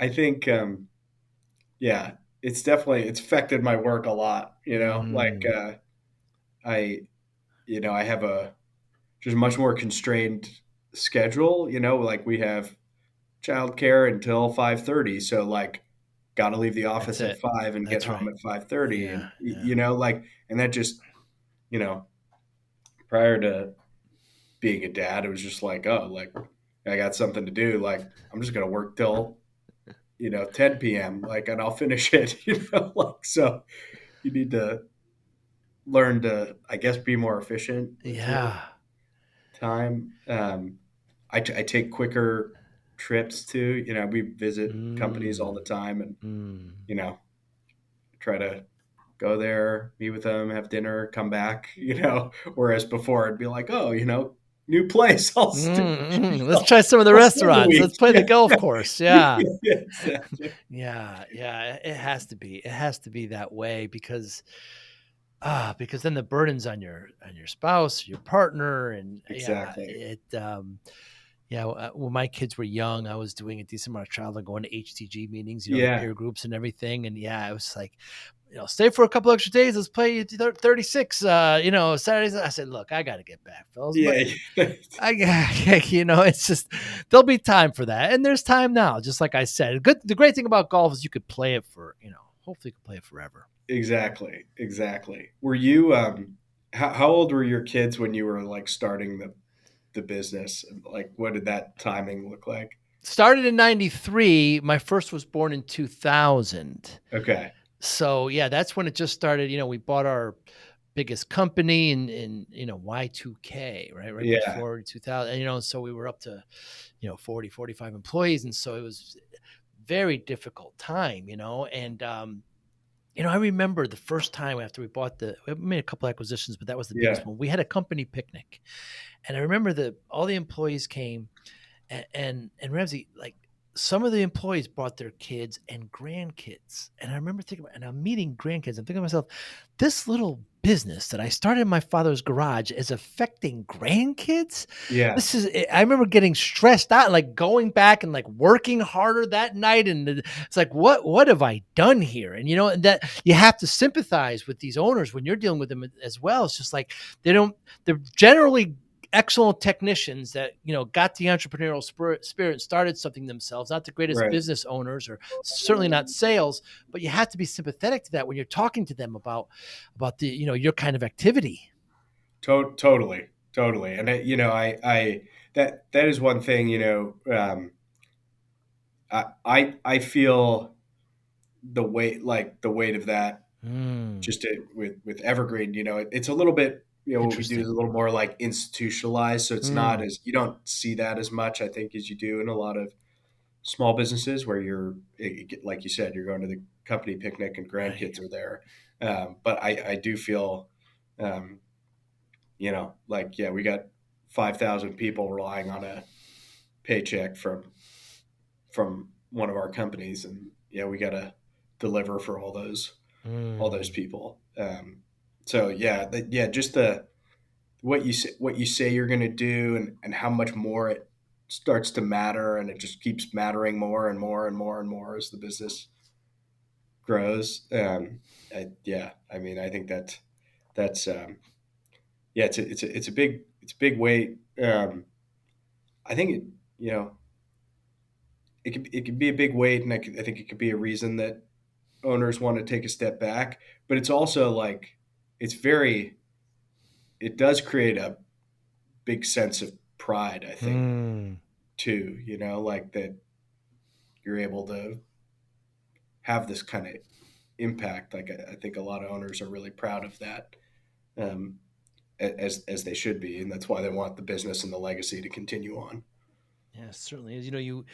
think, yeah, it's affected my work a lot. Like, Mm, I, I have a just much more constrained schedule. Like, we have childcare until 5:30, so, like, got to leave the that's office at it. 5 and get That's home right. at 5:30, Yeah, and yeah. like, and that just prior to being a dad, it was just like, oh, like I got something to do. Like I'm just going to work till, 10 PM, like, and I'll finish it, like, so you need to learn to, I guess, be more efficient with your Yeah. time. I take quicker trips too. We visit companies all the Mm, time, and mm. you know, try to go there, meet with them, have dinner, come back. Whereas before it'd be like, oh, new place. Let's try some of the I'll stay the restaurants. week. Let's play the Yeah, golf course. Yeah. yeah, exactly, Yeah. Yeah. It has to be. It has to be that way because then the burden's on your spouse, your partner, and exactly. when my kids were young, I was doing a decent amount of traveling, going to HTG meetings, the Yeah, peer groups and everything. And it was like, stay for a couple extra days. Let's play 36, Saturdays. I said, look, I got to get back, fellas. But yeah, it's just, there'll be time for that. And there's time now, just like I said. The great thing about golf is you could play it for, hopefully you can play it forever. exactly. Were you how old were your kids when you were like starting the business? Like, what did that timing look like? Started in 93. My first was born in 2000. Okay. So yeah, that's when it just started. We bought our biggest company in Y2K, right Yeah. before 2000. So we were up to 40, 45 employees, and so it was very difficult time. And I remember the first time after we made a couple acquisitions, but that was the Yeah. biggest one. We had a company picnic, and I remember all the employees came, and Ramsey, like, some of the employees brought their kids and grandkids. And I remember thinking and I'm meeting grandkids. I'm thinking to myself, this little business that I started in my father's garage is affecting grandkids. Yeah. I remember getting stressed out, like going back and like working harder that night. And it's like, what have I done here? And, and that you have to sympathize with these owners when you're dealing with them as well. It's just like, they're generally excellent technicians that got the entrepreneurial spirit and started something themselves. Not the greatest Right. business owners, or certainly not sales, but you have to be sympathetic to that when you're talking to them about the your kind of activity. Totally. Totally. And I that is one thing. I feel the weight of that Mm, just with Evergreen. It's a little bit. What we do is interesting. a little more like institutionalized, so it's not Mm, as you don't see that as much, I think, as you do in a lot of small businesses where like you said, you're going to the company picnic and right. grandkids are there. But I do feel, um, like, yeah, we got 5,000 people relying on a paycheck from one of our companies, and yeah, we got to deliver for all those Mm, people. So yeah, just what you say you're going to do, and how much more it starts to matter, and it just keeps mattering more and more and more and more as the business grows. Yeah, I mean, I think that's yeah, it's a big weight. I think you know it could be a big weight, and I think it could be a reason that owners want to take a step back. But it's also like it's very it does create a big sense of pride, I think, mm. too. Like that you're able to have this kind of impact. Like I think a lot of owners are really proud of that, um, as they should be, and that's why they want the business and the legacy to continue on. Yeah, it certainly is. You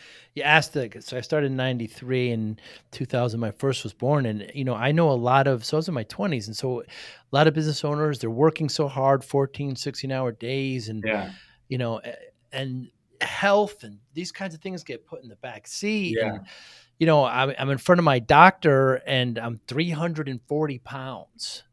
asked so I started in 93, and 2000 my first was born. And I know a lot of, so I was in my 20s, and so a lot of business owners, they're working so hard, 14, 16-hour days, and Yeah, you know a- and health and these kinds of things get put in the back seat. yeah, And I'm in front of my doctor, and I'm 340 pounds.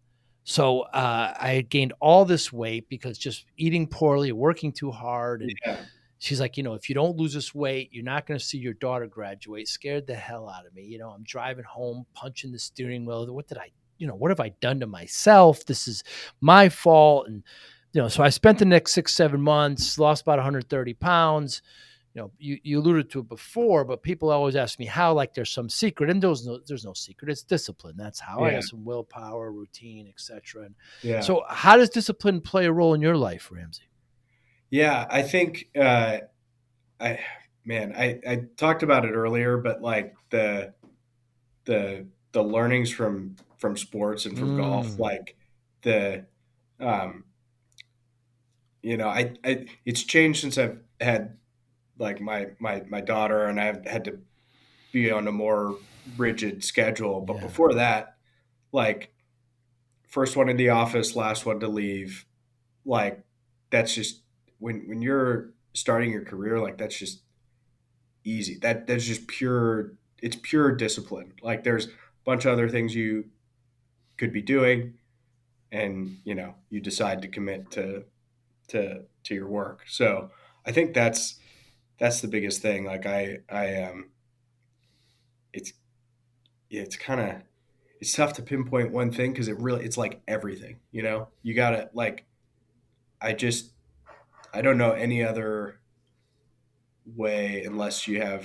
So I had gained all this weight because just eating poorly, working too hard. And yeah, she's like, if you don't lose this weight, you're not going to see your daughter graduate. Scared the hell out of me. I'm driving home, punching the steering wheel. What have I done to myself? This is my fault. And, so I spent the next 6, 7 months, lost about 130 pounds, you alluded to it before, but people always ask me how, like there's some secret, and there's no secret. It's discipline. That's how. I Yeah. got some willpower, routine, etc. And Yeah. so how does discipline play a role in your life, Ramsey? Yeah. I think, I talked about it earlier, but like the learnings from sports and from golf, like the, um, it's changed since I've had like my daughter, and I've had to be on a more rigid schedule. But Yeah. before that, like first one in the office, last one to leave, like that's just when you're starting your career, like that's just easy. That's just pure. It's pure discipline. Like there's a bunch of other things you could be doing, and you decide to commit to your work. So I think that's the biggest thing. Like it's it's kind of it's tough to pinpoint one thing because it's like everything. You gotta like I just I don't know any other way unless you're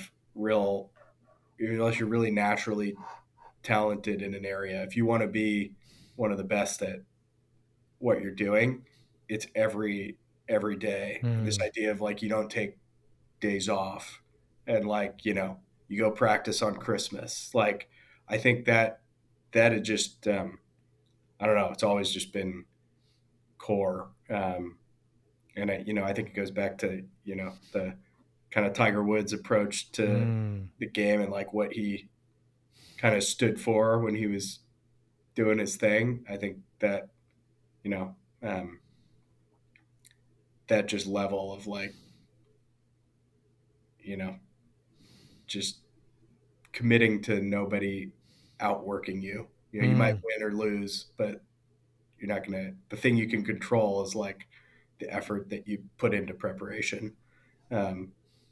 really naturally talented in an area. If you want to be one of the best at what you're doing, it's every day. And this idea of like you don't take days off, and like you go practice on Christmas. Like I think that had just I don't know. It's always just been core, and I think it goes back to the kind of Tiger Woods approach to the game and like what he kind of stood for when he was doing his thing. I think that you know um, that just level of like you know just committing to nobody outworking you. You might win or lose, but you're not gonna. The thing you can control is like the effort that you put into preparation. Um,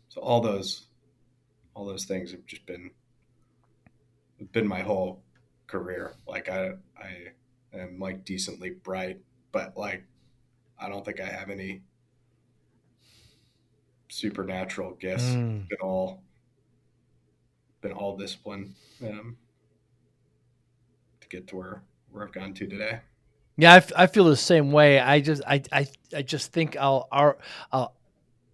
so all those things have just been my whole career. Like I am like decently bright, but like I don't think I have any supernatural gifts. Been all discipline to get to where I've gone to today. Yeah, I feel the same way. I just think I'll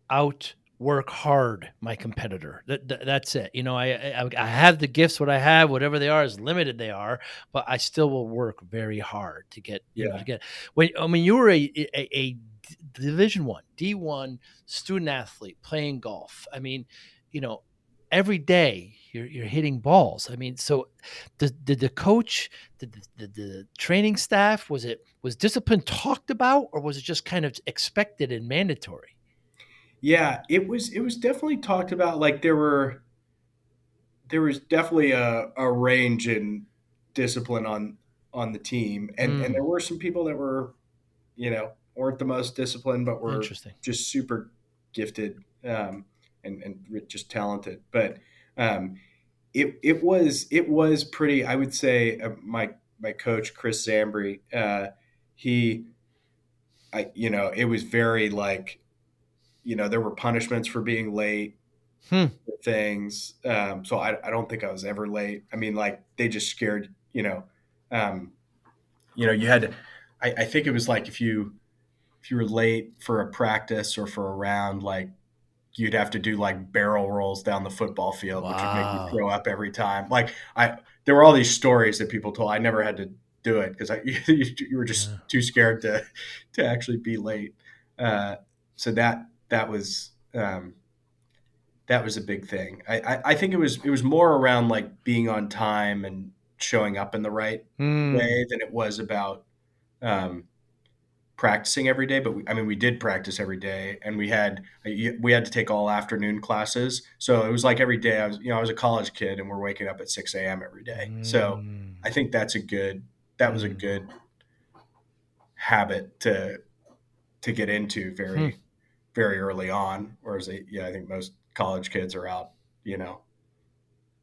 outwork hard my competitor. That's it. I have the gifts. What I have, whatever they are, as limited they are, but I still will work very hard to get to Yeah. get. When I mean, you were a Division One, D1 student athlete playing golf. I mean, you know, every day you're hitting balls. I mean, so did the coach, the training staff, was discipline talked about, or was it just kind of expected and mandatory? Yeah, it was definitely talked about. Like there was definitely a range in discipline on the team, and there were some people that were weren't the most disciplined, but were Interesting. just super gifted, and just talented. But um, it was pretty. I would say my coach Chris Zambri, he it was very like there were punishments for being late, Hmm. things. So I don't think I was ever late. I mean, like they just scared, um, you had to, I think it was like if you were late for a practice or for a round, like you'd have to do like barrel rolls down the football field, which would make you Wow. throw up every time. Like there were all these stories that people told. I never had to do it because you were just Yeah. too scared to actually be late. Uh, so that was a big thing. I think it was more around like being on time and showing up in the right Hmm. way than it was about um, practicing every day. But I mean, we did practice every day, and we had to take all afternoon classes. So it was like every day. I was a college kid, and we're waking up at 6 a.m. every day. So Hmm. I think that was a Hmm. good habit to get into Hmm. very very early on. Whereas I think most college kids are out,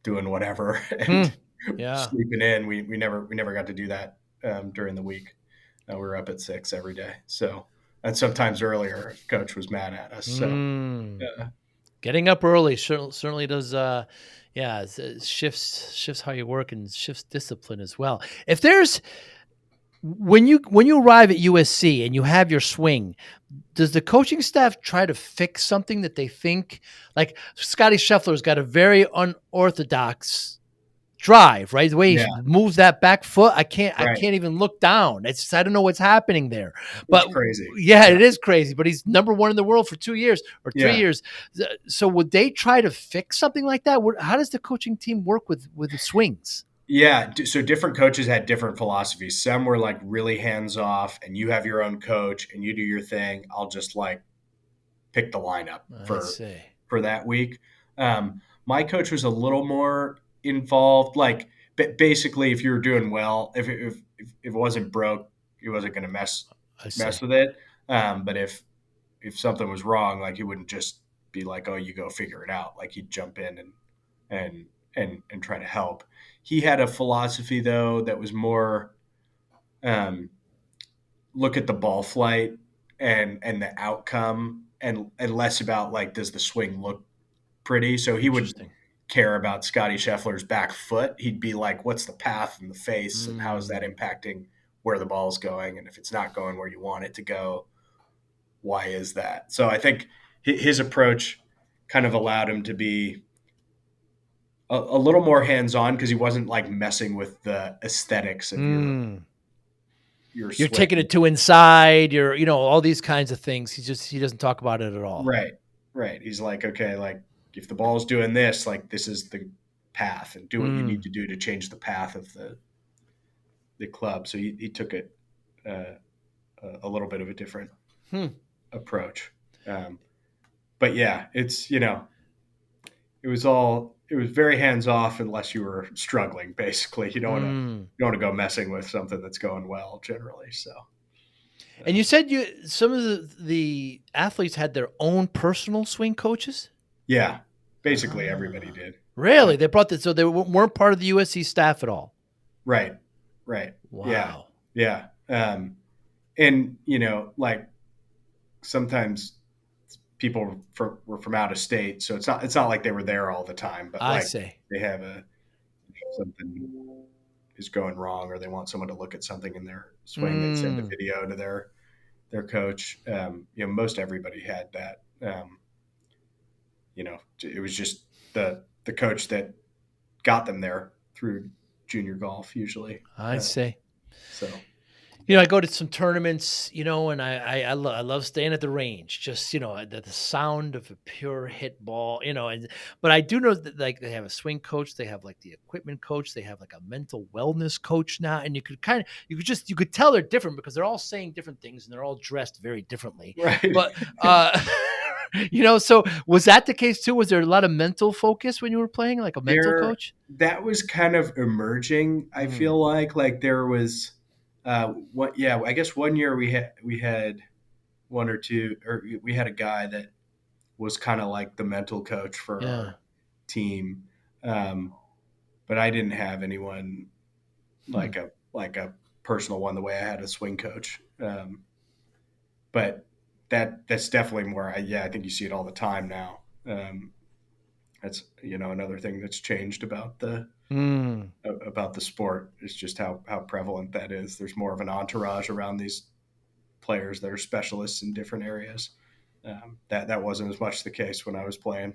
doing whatever Hmm. and Yeah. sleeping in. We never got to do that during the week. We were up at 6 every day. So and sometimes earlier, if coach was mad at us. So Hmm. yeah, Getting up early certainly does. Yeah, shifts how you work and shifts discipline as well. If there's when you arrive at USC and you have your swing, does the coaching staff try to fix something that they think, like Scotty Scheffler's got a very unorthodox drive, right? The way Yeah, he moves that back foot, I right. can't even look down. I don't know what's happening there. It's But crazy. yeah, Yeah. it is crazy. But he's number one in the world for 2 years or three Yeah. years. So would they try to fix something like that? How does the coaching team work with the swings? Yeah. So different coaches had different philosophies. Some were like really hands off and you have your own coach and you do your thing. I'll just like pick the lineup I see. for that week. My coach was a little more involved. Like basically, if you were doing well, if it wasn't broke, he wasn't going to I mess see. with it. But if something was wrong, like he wouldn't just be like, "Oh, you go figure it out." Like he'd jump in and and try to help. He had a philosophy though that was more um, look at the ball flight and the outcome and less about like does the swing look pretty. So he would Interesting. care about Scotty Scheffler's back foot. He'd be like, what's the path and the face and how is that Mm, impacting where the ball's going? And if it's not going where you want it to go, why is that? So I think his approach kind of allowed him to be a little more hands-on because he wasn't like messing with the aesthetics of mm. your You're swing. taking it to inside. All these kinds of things. He doesn't talk about it at all. Right. Right. He's like, okay, like if the ball's doing this, like this is the path and do what you need Mm, to do to change the path of the club. So he took it uh, a little bit of a different hmm. approach. Um, but yeah, it was very hands off unless you were struggling. Basically, Mm. you don't want to go messing with something that's going well generally. So And you said some of the athletes had their own personal swing coaches? yeah, basically everybody Ah. did. Really? They brought this, so they weren't part of the USC staff at all. Right, right, yeah, Wow. yeah. And like sometimes people were from out of state, so it's not like they were there all the time, but I like see. they have something is going wrong or they want someone to look at something in their swing, they'd send a Mm. video to their coach. Most everybody had that. It was just the coach that got them there through junior golf usually. I see. So I go to some tournaments, and I love staying at the range. Just the sound of a pure hit ball, and but I do know that like they have a swing coach, they have like the equipment coach, they have like a mental wellness coach now, and you could tell they're different because they're all saying different things and they're all dressed very differently. right. But so was that the case too? Was there a lot of mental focus when you were playing, like a mental There coach? that was kind of emerging. I Mm, feel like there was what yeah, I guess one year we had one or two, or we had a guy that was kind of like the mental coach for yeah. our team. Um, but I didn't have anyone Hmm. like a personal one the way I had a swing coach. But that's definitely more. I think you see it all the time now. That's another thing that's changed Mm. about the sport is just how prevalent that is. There's more of an entourage around these players that are specialists in different areas. That wasn't as much the case when I was playing.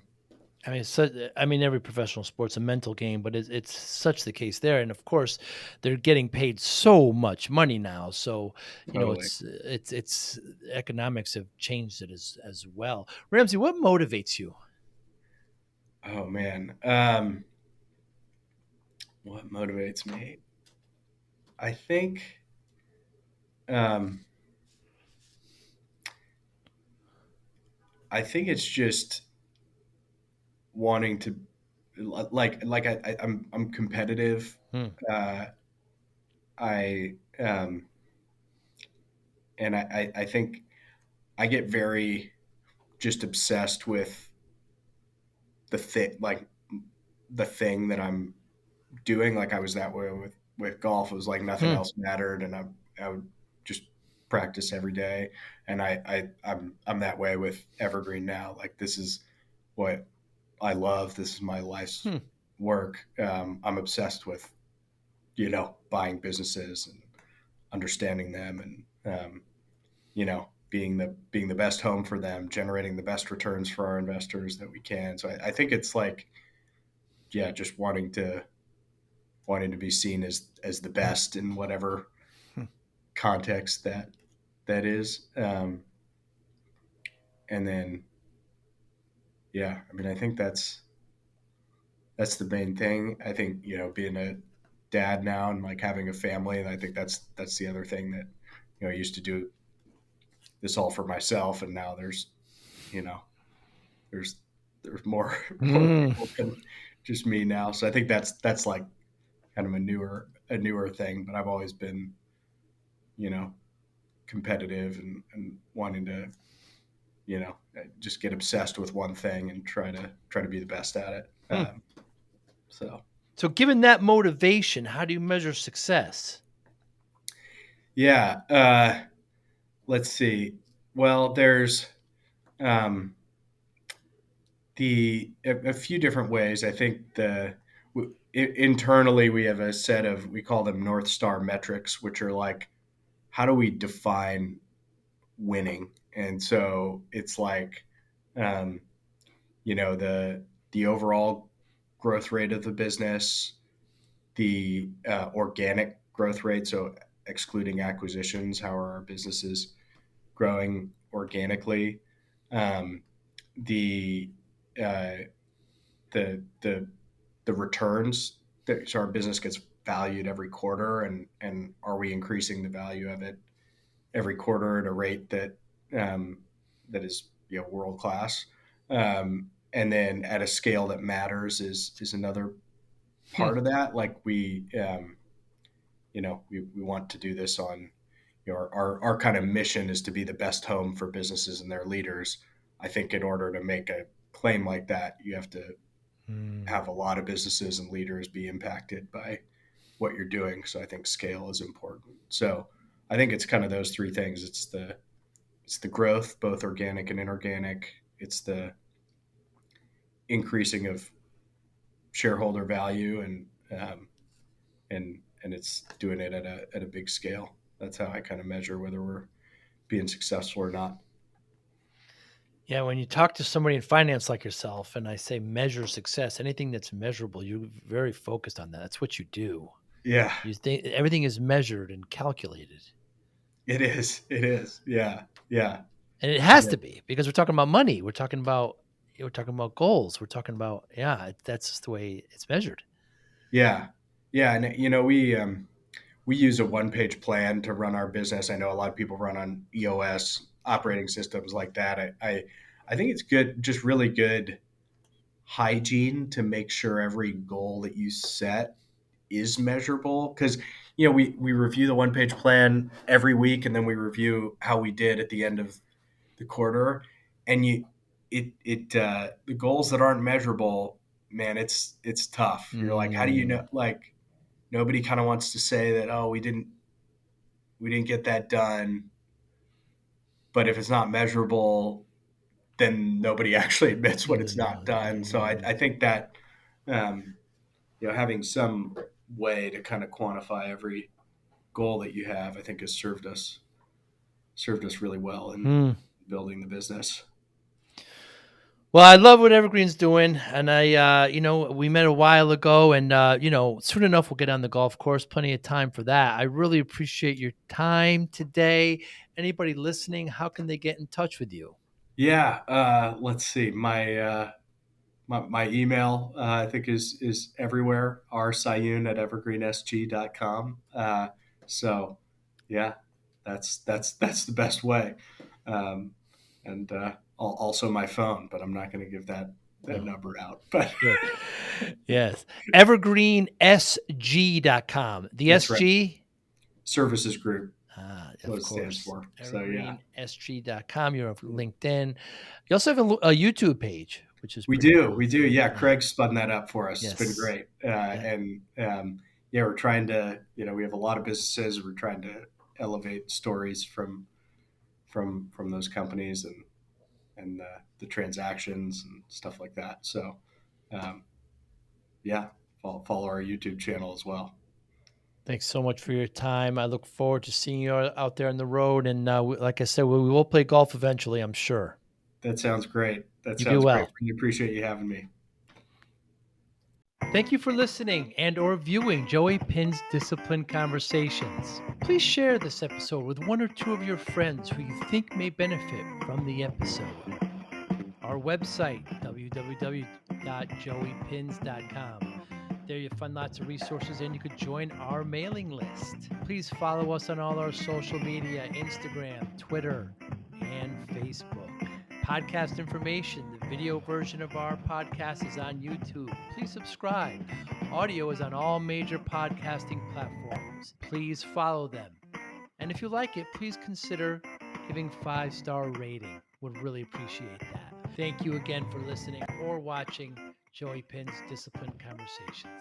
Every professional sport's a mental game, but it's such the case there. And of course, they're getting paid so much money now. So, Totally. it's economics have changed it as well. Ramsey, what motivates you? Oh man, what motivates me? I think um, I think it's just wanting to I'm competitive. Hmm. Uh, I and I think I get very just obsessed with the thing that I'm doing. Like I was that way with golf. It was like nothing Hmm. else mattered, and I would just practice every day. And I'm that way with Evergreen now. Like this is what I love. This is my life's work. I'm obsessed with, buying businesses and understanding them and, being the best home for them, generating the best returns for our investors that we can. So I think it's like, yeah, just wanting to be seen as the best in whatever context that is. And then, yeah, I mean, I think that's the main thing. I think, being a dad now and like having a family, and I think that's the other thing that, I used to do this all for myself, and now you know, there's more people than just me now. So I think that's like kind of a newer thing, but I've always been, you know, competitive and wanting to, just get obsessed with one thing and try to be the best at it. So So given that motivation, how do you measure success? yeah, let's see. Well, there's um, a few different ways. I think internally we have a set of, we call them North Star metrics, which are like, how do we define winning? And so it's like, um, the overall growth rate of the business, the organic growth rate, so excluding acquisitions, how are our businesses growing organically? Um, the uh, the the returns that, so our business gets valued every quarter, and are we increasing the value of it every quarter at a rate um, that is, world class? And then at a scale that matters is another part of that. Like we want to do this on, our kind of mission is to be the best home for businesses and their leaders. I think in order to make a claim like that, you have to have a lot of businesses and leaders be impacted by what you're doing. So I think scale is important. So I think it's kind of those three things. It's the growth, both organic and inorganic. It's the increasing of shareholder value, and it's doing it at a big scale. That's how I kind of measure whether we're being successful or not. Yeah, when you talk to somebody in finance like yourself, and I say measure success, anything that's measurable, you're very focused on that. That's what you do. Yeah, You think everything is measured and calculated. it is. It is. Yeah. Yeah. And it has to be, because we're talking about money. We're talking about goals. We're talking about, that's just the way it's measured. Yeah. Yeah. And we use a one-page plan to run our business. I know a lot of people run on EOS operating systems like that. I think it's good, just really good hygiene to make sure every goal that you set is measurable, because we review the one-page plan every week, and then we review how we did at the end of the quarter. And the goals that aren't measurable, man, it's tough. You're like, how do you know? Like, nobody kind of wants to say that, oh, we didn't get that done. But if it's not measurable, then nobody actually admits when it's not done. So I think that, um, having some way to kind of quantify every goal that you have, I think has served us really well in building the business. Well, I love what Evergreen's doing, and we met a while ago, and soon enough we'll get on the golf course. Plenty of time for that. I really appreciate your time today. Anybody listening, how can they get in touch with you? Yeah, let's see. My email, I think is everywhere. Sahyoun at evergreensg.com. So yeah, that's the best way. And also my phone, but I'm not going to give that number out. But Good. Yes. Evergreensg.com. The that's right. SG? Services Group. That's what Of it stands course. for. So yeah, Evergreensg.com. You're on LinkedIn. You also have a YouTube page, which is we pretty do. cool. We do. Yeah, Craig spun that up for us. It's been Yes. great. And yeah, we're trying to. We have a lot of businesses. We're trying to elevate stories from those companies, and and the transactions and stuff like that. So, yeah, follow our YouTube channel as well. Thanks so much for your time. I look forward to seeing you out there on the road. And like I said, we will play golf eventually, I'm sure. That sounds great. That You be sounds great. well. Really appreciate you having me. Thank you for listening and or viewing Joey Pinz Disciple Conversations. Please share this episode with one or two of your friends who you think may benefit from the episode. Our website, www.joeypins.com. There you'll find lots of resources and you could join our mailing list. Please follow us on all our social media, Instagram, Twitter, and Facebook. Podcast information, the video version of our podcast is on YouTube. Please subscribe. Audio is on all major podcasting platforms. Please follow them. And if you like it, please consider giving 5-star rating. Would really appreciate that. Thank you again for listening or watching Joey Pinz Disciple Conversations.